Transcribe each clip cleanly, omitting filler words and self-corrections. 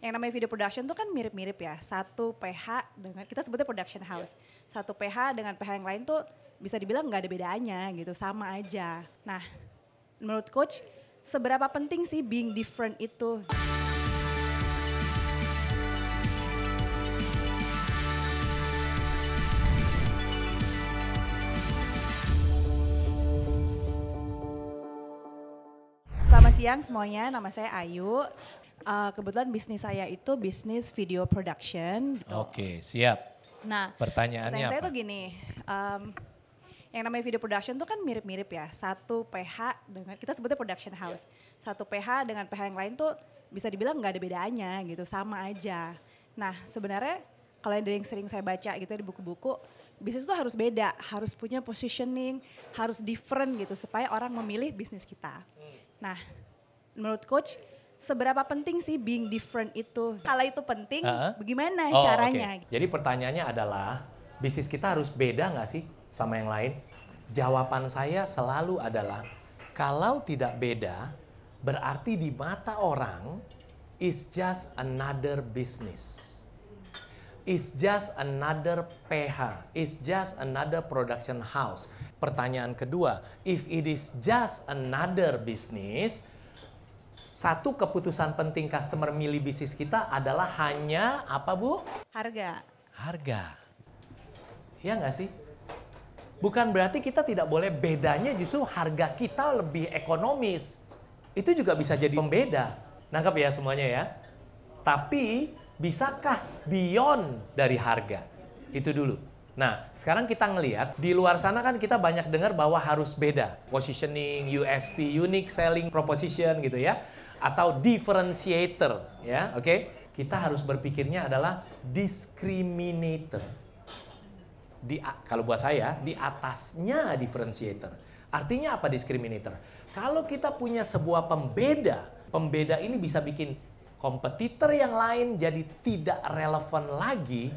Yang namanya video production tuh kan mirip-mirip ya. Satu PH dengan, kita sebutnya production house. Satu PH dengan PH yang lain tuh bisa dibilang nggak ada bedanya gitu, sama aja. Nah, menurut coach, seberapa penting sih being different itu? Selamat siang semuanya, nama saya Ayu. Kebetulan bisnis saya itu bisnis video production. Gitu. Oke, siap. Nah, Pertanyaannya saya apa? tuh gini, yang namanya video production tuh kan mirip-mirip ya. Satu PH dengan, kita sebutnya production house. Satu PH dengan PH yang lain tuh bisa dibilang nggak ada bedanya gitu, sama aja. Nah, sebenarnya kalau yang dari yang sering saya baca gitu ya di buku-buku, bisnis itu harus beda, harus punya positioning, harus different gitu supaya orang memilih bisnis kita. Nah, menurut coach, seberapa penting sih being different itu? Kalau itu penting, bagaimana caranya? Okay. Jadi pertanyaannya adalah, bisnis kita harus beda nggak sih sama yang lain? Jawaban saya selalu adalah, kalau tidak beda, berarti di mata orang, it's just another business. It's just another PH. It's just another production house. Pertanyaan kedua, if it is just another business, satu keputusan penting customer milih bisnis kita adalah hanya apa, Bu? Harga. Harga. Iya nggak sih? Bukan berarti kita tidak boleh, bedanya justru harga kita lebih ekonomis. Itu juga bisa jadi pembeda. Nangkap ya semuanya ya? Tapi bisakah beyond dari harga? Itu dulu. Nah, sekarang kita ngelihat di luar sana kan kita banyak dengar bahwa harus beda. Positioning, USP, unique selling proposition gitu ya. Atau differentiator ya, oke? Kita harus berpikirnya adalah discriminator. Kalau buat saya, di atasnya differentiator. Artinya apa discriminator? Kalau kita punya sebuah pembeda, pembeda ini bisa bikin kompetitor yang lain jadi tidak relevan lagi,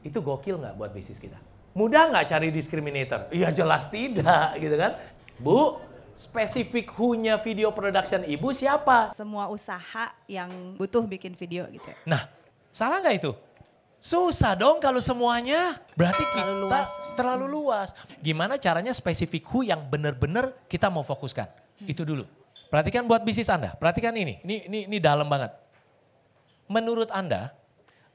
itu gokil nggak buat bisnis kita? Mudah nggak cari discriminator? Iya jelas tidak, gitu kan? Bu, spesifik who-nya video production Ibu siapa? Semua usaha yang butuh bikin video gitu ya. Nah, salah nggak itu? Susah dong kalau semuanya. Berarti kita terlalu luas. Gimana caranya spesifik who yang benar-benar kita mau fokuskan? Itu dulu. Perhatikan buat bisnis Anda, perhatikan ini dalam banget. Menurut Anda,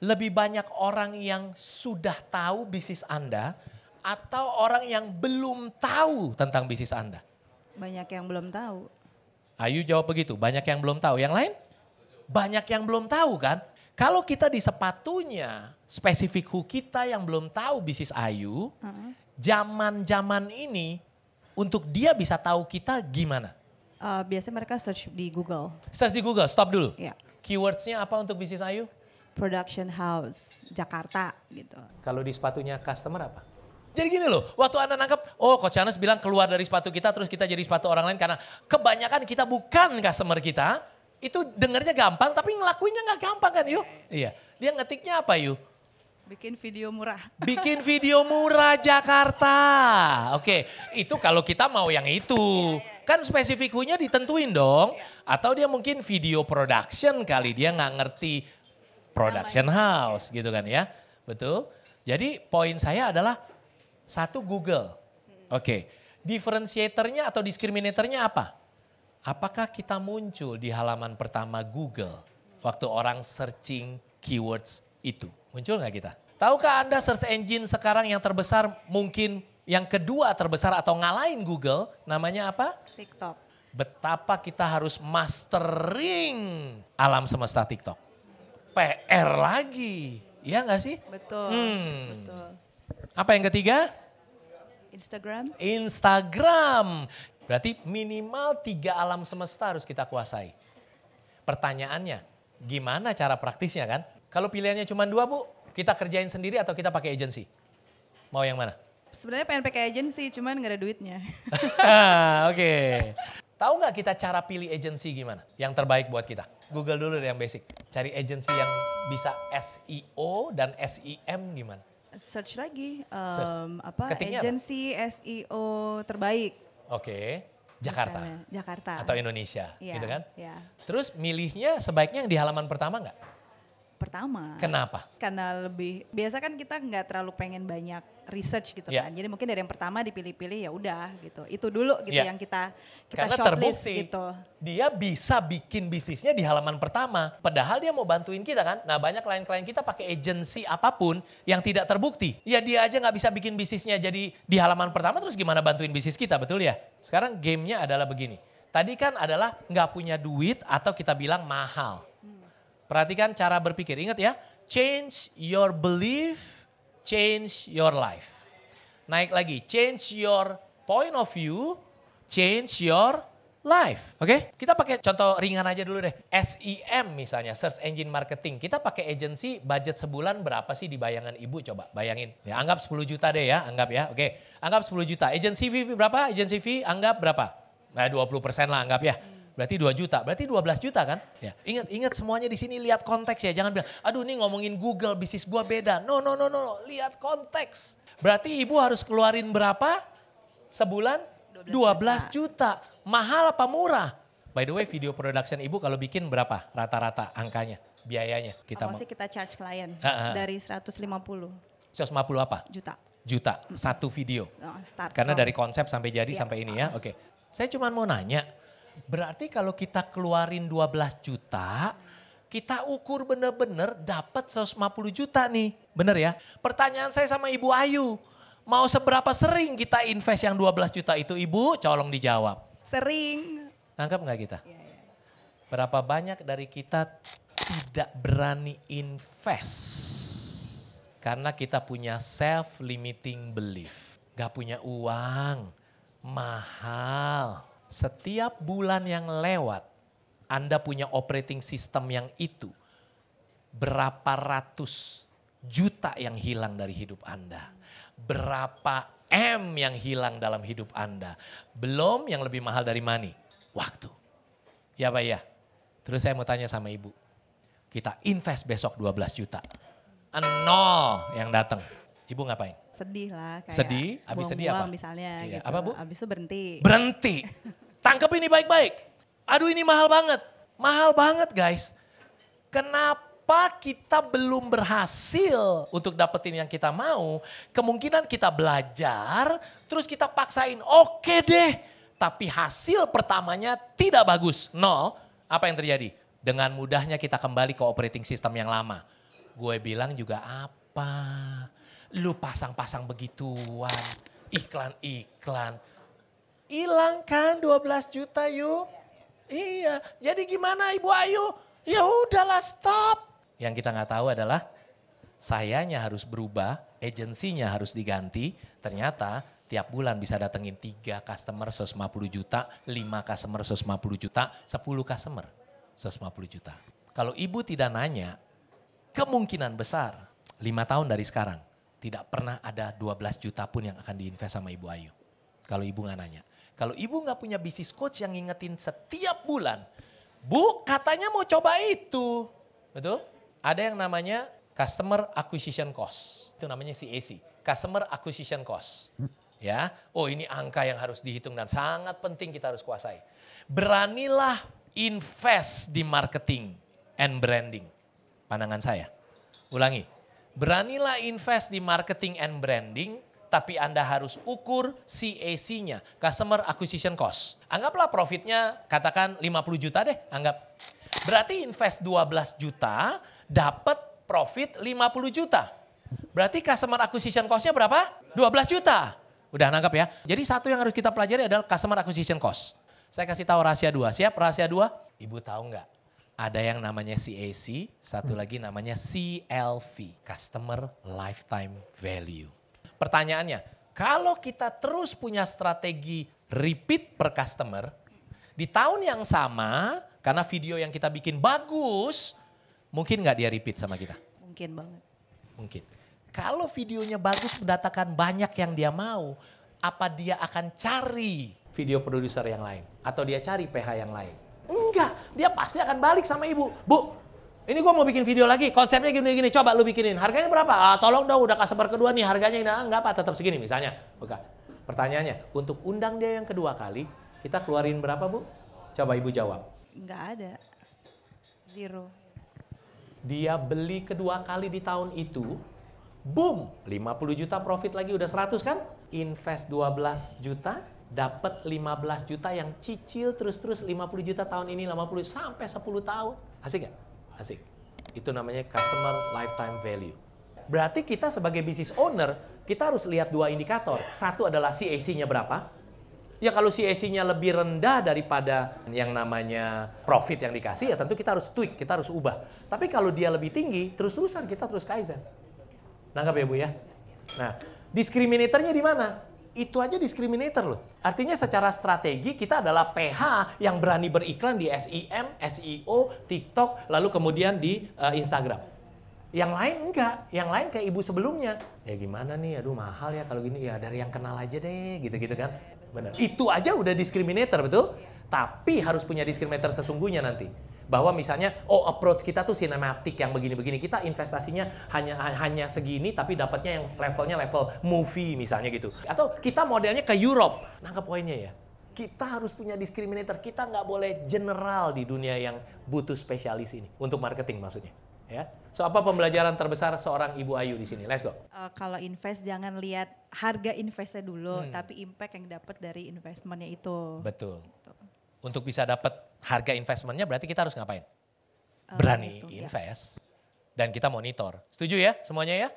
lebih banyak orang yang sudah tahu bisnis Anda atau orang yang belum tahu tentang bisnis Anda? Banyak yang belum tahu. Ayu jawab begitu, banyak yang belum tahu. Yang lain? Banyak yang belum tahu kan? Kalau kita di sepatunya, spesifik who kita yang belum tahu bisnis Ayu, zaman-zaman ini untuk dia bisa tahu kita gimana? Biasanya mereka search di Google. Search di Google, stop dulu. Ya. Keywordsnya apa untuk bisnis Ayu? Production house, Jakarta gitu. Kalau di sepatunya customer apa? Jadi gini loh, waktu Anda nangkep, oh Coach Anas bilang keluar dari sepatu kita terus kita jadi sepatu orang lain karena kebanyakan kita bukan customer kita, itu dengarnya gampang tapi ngelakuinnya nggak gampang kan yuk? Iya, dia ngetiknya apa yuk? Bikin video murah. Bikin video murah Jakarta. Oke, itu kalau kita mau yang itu. Kan spesifik who-nya ditentuin dong. Atau dia mungkin video production kali, dia nggak ngerti production house gitu kan ya. Betul? Jadi poin saya adalah satu Google. Oke, differentiatornya atau discriminatornya apa? Apakah kita muncul di halaman pertama Google waktu orang searching keywords itu? Muncul nggak kita? Tahukah Anda search engine sekarang yang terbesar mungkin yang kedua terbesar atau ngalahin Google namanya apa? TikTok. Betapa kita harus mastering alam semesta TikTok. PR lagi, iya nggak sih? Betul, betul. Apa yang ketiga? Instagram. Instagram. Berarti minimal 3 alam semesta harus kita kuasai. Pertanyaannya, gimana cara praktisnya kan? Kalau pilihannya cuma 2 Bu, kita kerjain sendiri atau kita pakai agensi? Mau yang mana? Sebenarnya pengen pakai agensi, cuman nggak ada duitnya. Oke. Tahu nggak kita cara pilih agensi gimana? Yang terbaik buat kita? Google dulu deh yang basic. Cari agensi yang bisa SEO dan SEM gimana? Search lagi, Ketiknya agensi SEO terbaik. Oke, Jakarta. Misalnya, Jakarta. Atau Indonesia, Ya, gitu kan? ya. Terus milihnya sebaiknya yang di halaman pertama nggak? pertama. Kenapa? Karena biasa kan kita nggak terlalu pengen banyak research gitu Ya. kan. Jadi mungkin dari yang pertama dipilih-pilih ya udah gitu. Itu dulu gitu Ya. yang kita Karena shortlist terbukti gitu. dia bisa bikin bisnisnya di halaman pertama. Padahal dia mau bantuin kita kan. Nah banyak klien-klien kita pakai agensi apapun yang tidak terbukti. Ya dia aja nggak bisa bikin bisnisnya jadi di halaman pertama, terus gimana bantuin bisnis kita, betul ya? Sekarang gamenya adalah begini. Tadi kan adalah nggak punya duit atau kita bilang mahal. Perhatikan cara berpikir, ingat ya. Change your belief, change your life. Naik lagi, change your point of view, change your life. Oke? Kita pakai contoh ringan aja dulu deh. SEM misalnya, Search Engine Marketing. Kita pakai agensi, budget sebulan berapa sih di bayangan ibu? Coba bayangin. Ya, anggap 10 juta deh ya, anggap ya. Oke, anggap 10 juta. Agensi fee berapa? Agensi fee anggap berapa? Nah 20% lah anggap ya. Berarti 2 juta, berarti 12 juta kan? Ya. Ingat semuanya di sini lihat konteks ya. Jangan bilang, aduh ini ngomongin Google, bisnis gua beda. No, lihat konteks. Berarti ibu harus keluarin berapa sebulan? 12 juta. Mahal apa murah? By the way video production ibu kalau bikin berapa rata-rata angkanya, biayanya? Apa sih kita charge klien? Dari 150 150 apa? Juta, satu video. Karena dari konsep sampai jadi sampai ini ya. Oke. Saya cuma mau nanya, berarti kalau kita keluarin 12 juta, kita ukur bener-bener dapat 150 juta nih. Bener ya? Pertanyaan saya sama Ibu Ayu, mau seberapa sering kita invest yang 12 juta itu Ibu? Colong dijawab. Sering. Nangkep nggak kita? Berapa banyak dari kita tidak berani invest? Karena kita punya self-limiting belief. Gak punya uang, mahal. Setiap bulan yang lewat, Anda punya operating system yang itu. Berapa ratus juta yang hilang dari hidup Anda. Berapa M yang hilang dalam hidup Anda. Belum yang lebih mahal dari money, waktu. Ya Pak ya. Terus saya mau tanya sama Ibu. Kita invest besok 12 juta. 0 yang datang. Ibu ngapain? Sedih lah. Kayak sedih, habis sedih apa? Misalnya iya. gitu. Apa Bu? Habis itu berhenti. Berhenti. Tangkep ini baik-baik. Aduh ini mahal banget. Mahal banget guys. Kenapa kita belum berhasil untuk dapetin yang kita mau? Kemungkinan kita belajar, terus kita paksain. Oke deh. Tapi hasil pertamanya tidak bagus. 0. Apa yang terjadi? Dengan mudahnya kita kembali ke operating system yang lama. Gue bilang juga apa? Lu pasang-pasang begituan. Iklan-iklan. Hilang kan 12 juta yuk. Iya, jadi gimana Ibu Ayu? Ya udahlah stop. Yang kita nggak tahu adalah sayanya harus berubah, agensinya harus diganti. Ternyata tiap bulan bisa datengin 3 customer 150 juta, 5 customer 150 juta, 10 customer 150 juta. Kalau ibu tidak nanya, kemungkinan besar 5 tahun dari sekarang tidak pernah ada 12 juta pun yang akan diinvest sama Ibu Ayu. Kalau ibu nggak nanya. Kalau ibu nggak punya business coach yang ngingetin setiap bulan, Bu katanya mau coba itu. Betul? Ada yang namanya customer acquisition cost. Itu namanya CAC, customer acquisition cost. Ya, oh ini angka yang harus dihitung dan sangat penting kita harus kuasai. Beranilah invest di marketing and branding. Pandangan saya. Ulangi, beranilah invest di marketing and branding, tapi Anda harus ukur CAC-nya, customer acquisition cost. Anggaplah profitnya katakan 50 juta deh, anggap. Berarti invest 12 juta, dapat profit 50 juta. Berarti customer acquisition cost-nya berapa? 12 juta. Udah nangkap ya? Jadi satu yang harus kita pelajari adalah customer acquisition cost. Saya kasih tahu rahasia 2. Siap rahasia 2? Ibu tahu nggak? Ada yang namanya CAC, satu lagi namanya CLV, Customer Lifetime Value. Pertanyaannya, kalau kita terus punya strategi repeat per customer, di tahun yang sama, karena video yang kita bikin bagus, mungkin nggak dia repeat sama kita? Mungkin banget. Mungkin. Kalau videonya bagus mendatangkan banyak yang dia mau, apa dia akan cari video produser yang lain? Atau dia cari PH yang lain? Enggak, dia pasti akan balik sama ibu. Bu, ini gue mau bikin video lagi, konsepnya gini-gini, coba lu bikinin. Harganya berapa? Ah, tolong dong, udah customer kedua nih, harganya ini. Enggak apa, tetap segini misalnya. Oke. Pertanyaannya, untuk undang dia yang kedua kali, kita keluarin berapa Bu? Coba ibu jawab. Enggak ada. Zero. Dia beli kedua kali di tahun itu, boom, 50 juta profit lagi udah 100 kan? Invest 12 juta, dapat 15 juta yang cicil terus-terus 50 juta tahun ini, 50 sampai 10 tahun. Asik nggak? Asik. Itu namanya customer lifetime value. Berarti kita sebagai business owner, kita harus lihat dua indikator. Satu adalah CAC-nya berapa. Ya kalau CAC-nya lebih rendah daripada yang namanya profit yang dikasih, ya tentu kita harus tweak, kita harus ubah. Tapi kalau dia lebih tinggi, terus-terusan kita terus Kaizen. Nangkap ya Bu ya? Nah, discriminatornya di mana? Itu aja discriminator loh. Artinya secara strategi kita adalah PH yang berani beriklan di SEM, SEO, TikTok, lalu kemudian di Instagram. Yang lain enggak, yang lain kayak ibu sebelumnya. Ya gimana nih, aduh mahal ya kalau gini, ya dari yang kenal aja deh, gitu-gitu kan. Benar. Itu aja udah discriminator, betul? Tapi harus punya discriminator sesungguhnya nanti. Bahwa misalnya, oh approach kita tuh sinematik yang begini-begini. Kita investasinya hanya segini, tapi dapatnya yang levelnya level movie misalnya gitu. Atau kita modelnya ke Europe. Nangkep poinnya ya? Kita harus punya discriminator. Kita nggak boleh general di dunia yang butuh spesialis ini. Untuk marketing maksudnya. Ya. So apa pembelajaran terbesar seorang Ibu Ayu di sini? Let's go. Kalau invest jangan lihat harga investnya dulu, tapi impact yang dapat dari investmentnya itu. Betul. Gitu. Untuk bisa dapat harga investmentnya berarti kita harus ngapain? Berani Itu, invest. Dan kita monitor. Setuju ya semuanya ya?